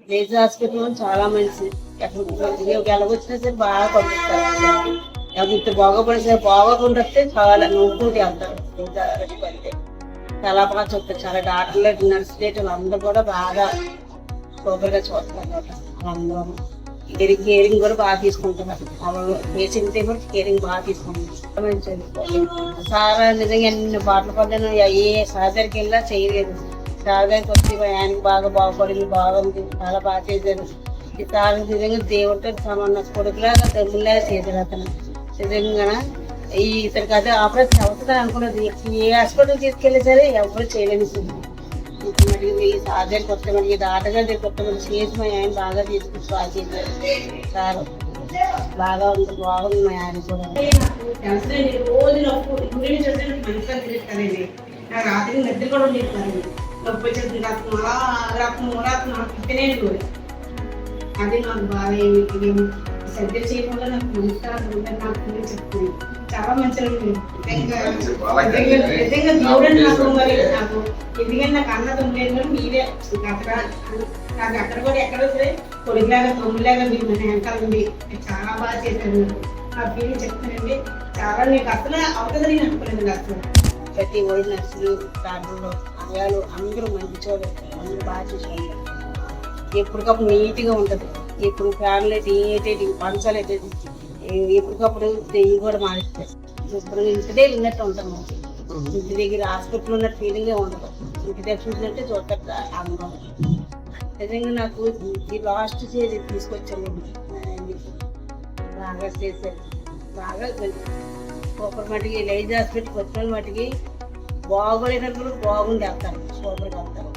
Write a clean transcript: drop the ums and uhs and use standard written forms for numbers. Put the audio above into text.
Lazy hospital చాలా మంచిది. ఎలాగొచ్చినా సరే బాగా పంపిస్తారు. ఇంత బాగోపడి సరే బాగోకుండా వస్తే చాలా నవ్వుకుంటూ వెళ్తారు. లేజీ చాలా బాగా చెప్తారు. చాలా డాక్టర్లు నర్సులు అందరూ కూడా బాగా సూపర్గా చూస్తారు. అందరూ కేరింగ్ కూడా బాగా తీసుకుంటున్నారు. పేషెంట్ కూడా కేరింగ్ బాగా తీసుకుంటున్నారు. సార్ నిజంగా ఎన్ని బాటలు పడ్డాను. ఏ సార్ దగ్గరికి వెళ్ళా చేయలేదు. సార్ దగ్గరికి వచ్చి ఆయనకి బాగా బాగుపడింది, బాగుంది, చాలా బాగా చేశారు. ఈ సార్ నిజంగా దేవుడితో సమాన కొడుకులాగా తమ్ముళ్ళగా చేశారు. అతను నిజంగా ఇతనికి అదే ఆపరేషన్ అవుతుందని అనుకున్నది. ఏ హాస్పిటల్ తీసుకెళ్ళి సరే ఎవరు చేయలేని మరి సార్ దగ్గరికి వస్తే మరి ఆటగారి దగ్గరికి వస్తే మరి చేసి మా ఆయన బాగా తీసుకొచ్చి బాగా చేశారు. సార్ బాగా ఉంది, బాగుంది మా ఆయన కూడా. రాత్రి నిద్ర కూడా ఉండేది. నొప్పి వచ్చేది అది నాకు బాగా సర్జరీ చేయకుండా నాకు నాకు చెప్తుంది. చాలా మంచిగా నిజంగా దేవుడండి నాకు. మరి నాకు ఎందుకంటే నాకు అన్నది ఉండేది కూడా మీరే అక్కడ నాకు అక్కడ కూడా ఎక్కడ సరే కొడుకులాగా తమ్ములాగా మీరు మన వెనకాల ఉంది. చాలా బాగా చేశారు. నా ఫీలింగ్ చెప్తానండి. చాలా నీకు అసలు అవుతుంది నేను అనుకోలేదు. అసలు ప్రతి ఓడి నర్సులు డాక్టర్లు అయ్యాలు అందరూ మంచి చూడదు. అందరూ బాగా చూసారు. ఎప్పటికప్పుడు నీట్గా ఉంటుంది. ఇప్పుడు ఫ్యాన్లు అయితే పంచాలు అయితే ఎప్పటికప్పుడు దెయ్యి కూడా మారిస్తాయి. ఇప్పుడు ఇంటి దగ్గర ఉన్నట్టు ఉంటాం. ఇంటి దగ్గర హాస్పిటల్ ఉన్న ఫీలింగే ఉండదు. ఇంటి దగ్గర చూసినట్టే చూస్తారు అందరం. నిజంగా నాకు ఈ లాస్ట్ స్టేజ్ తీసుకొచ్చాను. బాగా చేశారు. బాగా సూపర్ మటుకి లేజీ హాస్పిటల్కి వచ్చిన మటుకి బాగోలేనప్పుడు బాగుండి వెళ్తారు. సూపర్గా వెళ్తారు.